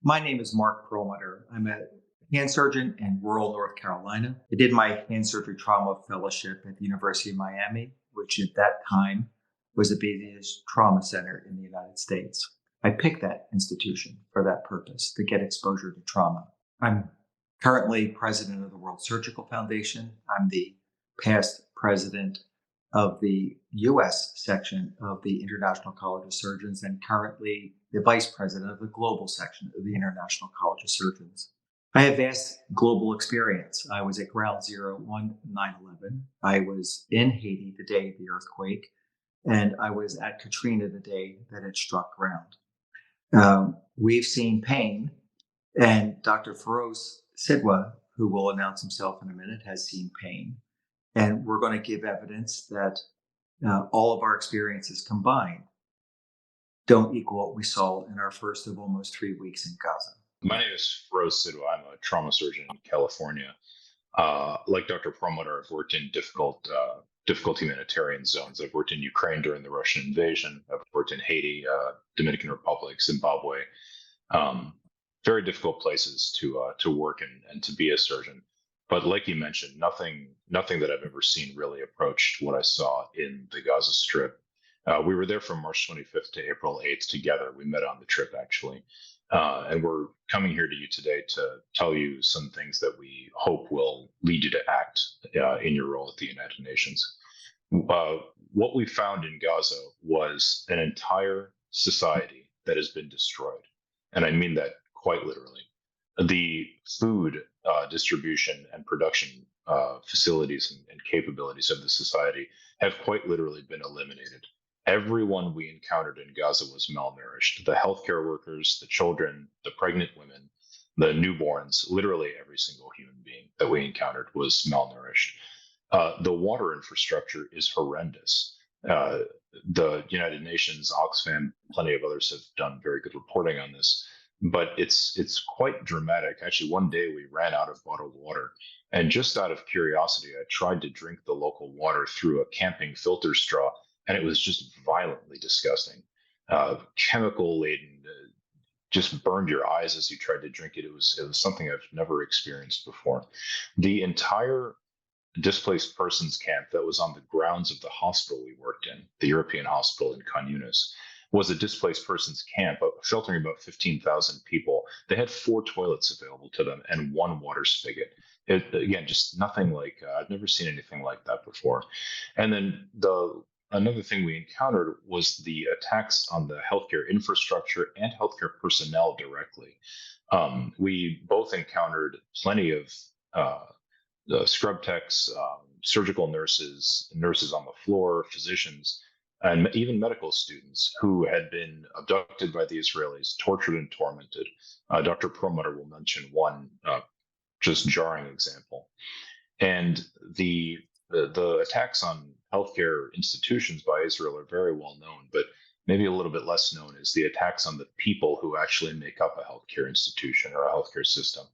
My name is Mark Perlmutter. I'm a hand surgeon in rural North Carolina. I did my hand surgery trauma fellowship at the University of Miami, which at that time was the busiest trauma center in the United States. I picked that institution for that purpose, to get exposure to trauma. I'm currently president of the World Surgical Foundation. I'm the past president of the US section of the International College of Surgeons and currently the vice president of the global section of the International College of Surgeons. I have vast global experience. I was at ground zero on 9/11. I was in Haiti the day of the earthquake, and I was at Katrina the day that it struck ground. We've seen pain, and Dr. Feroz Sidwa, who will announce himself in a minute, has seen pain. And we're going to give evidence that all of our experiences combined don't equal what we saw in our first of almost 3 weeks in Gaza. My name is Rose Sidwa. I'm a trauma surgeon in California. Like Dr. Perlmutter, I've worked in difficult humanitarian zones. I've worked in Ukraine during the Russian invasion. I've worked in Haiti, Dominican Republic, Zimbabwe. Very difficult places to work and to be a surgeon. But like you mentioned, nothing that I've ever seen really approached what I saw in the Gaza Strip. We were there from March 25th to April 8th together. We met on the trip, actually. And we're coming here to you today to tell you some things that we hope will lead you to act in your role at the United Nations. What we found in Gaza was an entire society that has been destroyed. And I mean that quite literally. The food distribution and production facilities and capabilities of the society have quite literally been eliminated. Everyone we encountered in Gaza was malnourished. The healthcare workers, the children, the pregnant women, the newborns, literally every single human being that we encountered was malnourished. The water infrastructure is horrendous. The United Nations, Oxfam, plenty of others have done very good reporting on this, but it's quite dramatic. Actually, one day we ran out of bottled water, and just out of curiosity, I tried to drink the local water through a camping filter straw, and it was just violently disgusting. Chemical laden, just burned your eyes as you tried to drink it. It was something I've never experienced before. The entire displaced persons camp that was on the grounds of the hospital we worked in, the European hospital in Khan Yunis, was a displaced persons camp, sheltering about 15,000 people. They had 4 toilets available to them and 1 water spigot. Again, just nothing like I've never seen anything like that before. And then another thing we encountered was the attacks on the healthcare infrastructure and healthcare personnel directly. We both encountered plenty of scrub techs, surgical nurses, nurses on the floor, physicians, and even medical students who had been abducted by the Israelis, tortured and tormented. Dr. Perlmutter will mention one just jarring example. And the attacks on healthcare institutions by Israel are very well known, but maybe a little bit less known is the attacks on the people who actually make up a healthcare institution or a healthcare system.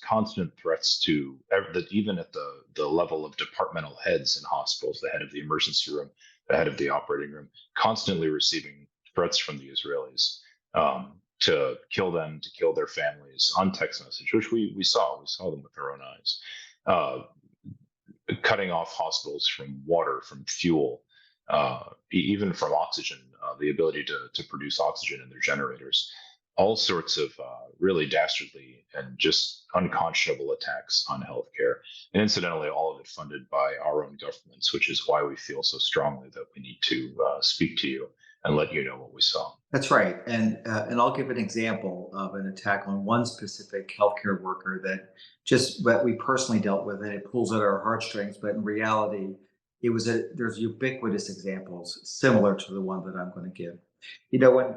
Constant threats to even at the level of departmental heads in hospitals, the head of the emergency room, the head of the operating room, constantly receiving threats from the Israelis to kill them, to kill their families on text message, which we saw them with our own eyes. Cutting off hospitals from water, from fuel, even from oxygen, the ability to produce oxygen in their generators. All sorts of really dastardly and just unconscionable attacks on healthcare. And incidentally, all of it funded by our own governments, which is why we feel so strongly that we need to speak to you and let you know what we saw. That's right. And I'll give an example of an attack on one specific healthcare worker that we personally dealt with, and it pulls at our heartstrings. But in reality, there's ubiquitous examples similar to the one that I'm going to give. When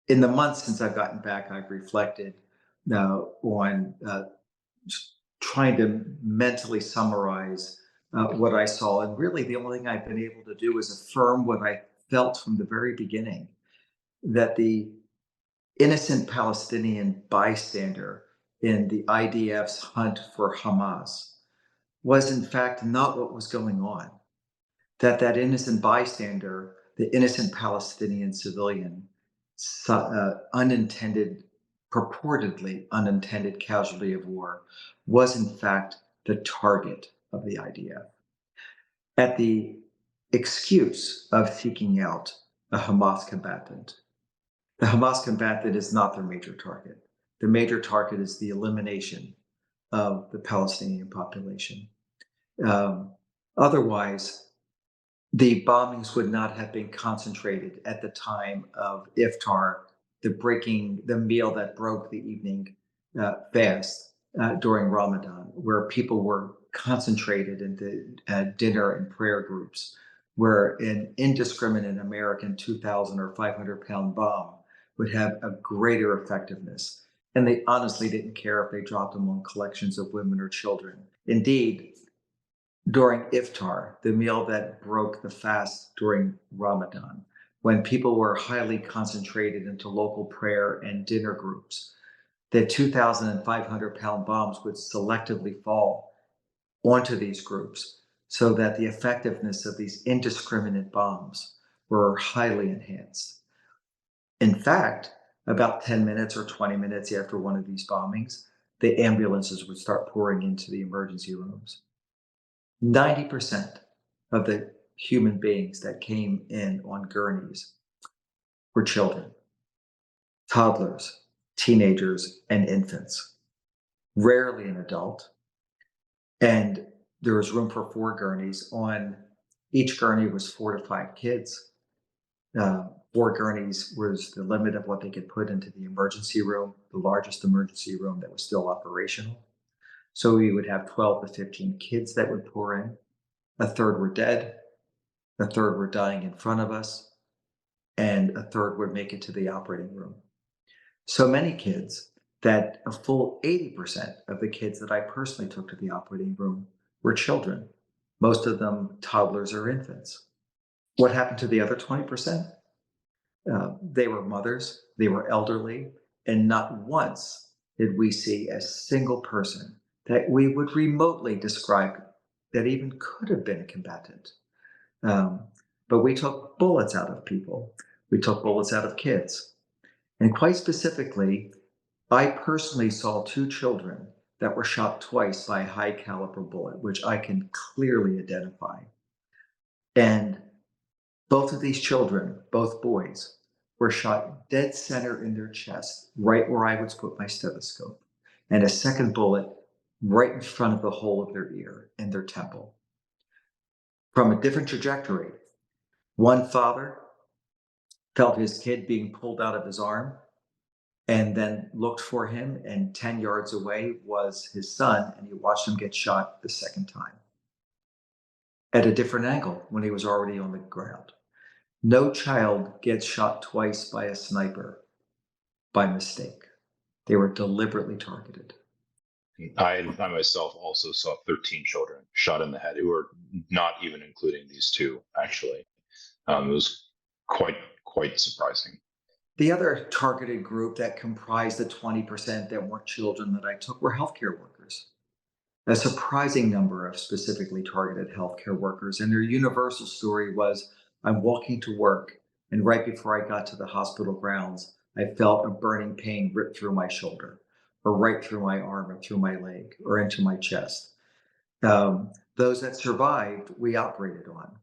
in the months since I've gotten back, I've reflected on trying to mentally summarize what I saw. And really, the only thing I've been able to do is affirm what I felt from the very beginning, that the innocent Palestinian bystander in the IDF's hunt for Hamas was, in fact, not what was going on. That innocent bystander, the innocent Palestinian civilian, unintended, purportedly unintended casualty of war was in fact the target of the IDF. At the excuse of seeking out a Hamas combatant, the Hamas combatant is not their major target. The major target is the elimination of the Palestinian population. Um, Otherwise, the bombings would not have been concentrated at the time of iftar, the meal that broke the evening fast during Ramadan, where people were concentrated into dinner and prayer groups, where an indiscriminate American 2,000 or 500-pound bomb would have a greater effectiveness. And they honestly didn't care if they dropped them on collections of women or children. Indeed, during iftar, the meal that broke the fast during Ramadan, when people were highly concentrated into local prayer and dinner groups, the 2,000 and 500-pound bombs would selectively fall onto these groups so that the effectiveness of these indiscriminate bombs were highly enhanced. In fact, about 10 minutes or 20 minutes after one of these bombings, the ambulances would start pouring into the emergency rooms. 90% of the human beings that came in on gurneys were children, toddlers, teenagers, and infants, rarely an adult. And there was room for 4 gurneys. On each gurney was 4 to 5 kids. 4 gurneys was the limit of what they could put into the emergency room, the largest emergency room that was still operational. So we would have 12 to 15 kids that would pour in. A third were dead, a third were dying in front of us, and a third would make it to the operating room. So many kids that a full 80% of the kids that I personally took to the operating room were children, most of them toddlers or infants. What happened to the other 20%? They were mothers, they were elderly, and not once did we see a single person that we would remotely describe that even could have been a combatant. Um, but we took bullets out of people. We took bullets out of kids. And quite specifically, I personally saw 2 children that were shot twice by a high caliber bullet, which I can clearly identify. And both of these children, both boys, were shot dead center in their chest, right where I would put my stethoscope, and a second bullet right in front of the hole of their ear and their temple. From a different trajectory, one father felt his kid being pulled out of his arm and then looked for him, and 10 yards away was his son, and he watched him get shot the second time at a different angle when he was already on the ground. No child gets shot twice by a sniper by mistake. They were deliberately targeted. I myself also saw 13 children shot in the head who were not even including these 2, actually. It was quite surprising. The other targeted group that comprised the 20% that weren't children that I took were healthcare workers. A surprising number of specifically targeted healthcare workers, and their universal story was, I'm walking to work, and right before I got to the hospital grounds, I felt a burning pain rip through my shoulder, or right through my arm, or through my leg, or into my chest. Those that survived, we operated on.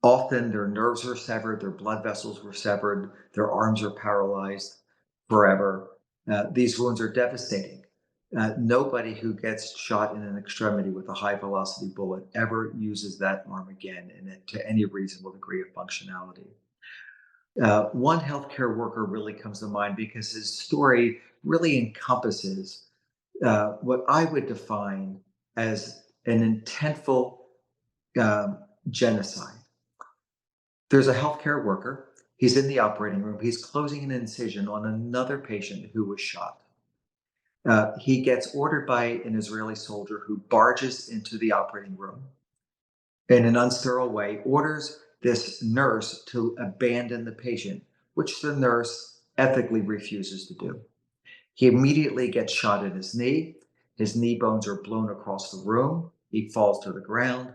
Often their nerves were severed, their blood vessels were severed, their arms are paralyzed forever. These wounds are devastating. Nobody who gets shot in an extremity with a high velocity bullet ever uses that arm again to any reasonable degree of functionality. One healthcare worker really comes to mind because his story really encompasses what I would define as an intentful genocide. There's a healthcare worker. He's in the operating room. He's closing an incision on another patient who was shot. He gets ordered by an Israeli soldier who barges into the operating room in an unsterile way, orders this nurse to abandon the patient, which the nurse ethically refuses to do. He immediately gets shot in his knee. His knee bones are blown across the room. He falls to the ground.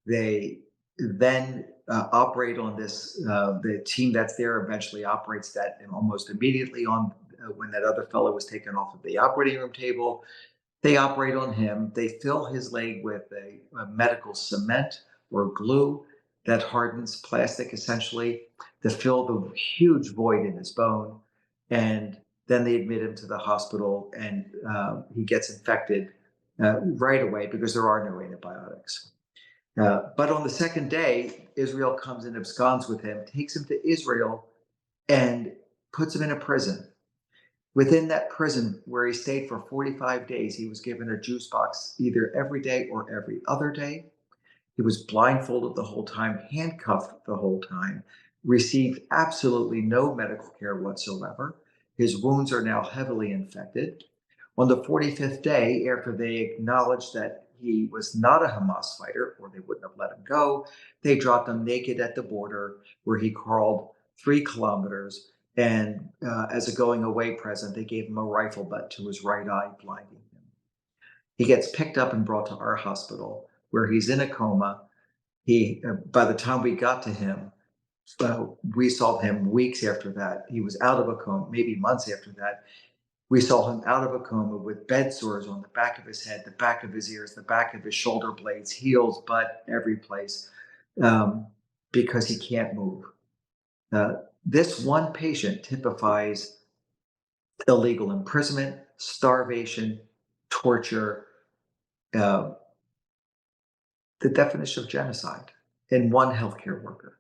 They then operate on this. The team that's there eventually operates that almost immediately on when that other fellow was taken off of the operating room table. They operate on him. They fill his leg with a medical cement or glue that hardens plastic essentially to fill the huge void in his bone. And then they admit him to the hospital and he gets infected right away because there are no antibiotics. But on the second day, Israel comes and absconds with him, takes him to Israel, and puts him in a prison. Within that prison, where he stayed for 45 days, he was given a juice box either every day or every other day. He was blindfolded the whole time, handcuffed the whole time, received absolutely no medical care whatsoever. His wounds are now heavily infected. On the 45th day, after they acknowledged that he was not a Hamas fighter, or they wouldn't have let him go, they dropped him naked at the border where he crawled 3 kilometers. And as a going away present, they gave him a rifle butt to his right eye, blinding him. He gets picked up and brought to our hospital where he's in a coma. By the time we got to him, we saw him weeks after that. He was out of a coma, maybe months after that. We saw him out of a coma with bed sores on the back of his head, the back of his ears, the back of his shoulder blades, heels, butt, every place, um, because he can't move. Uh, this one patient typifies illegal imprisonment, starvation, torture, uh, the definition of genocide in one healthcare worker.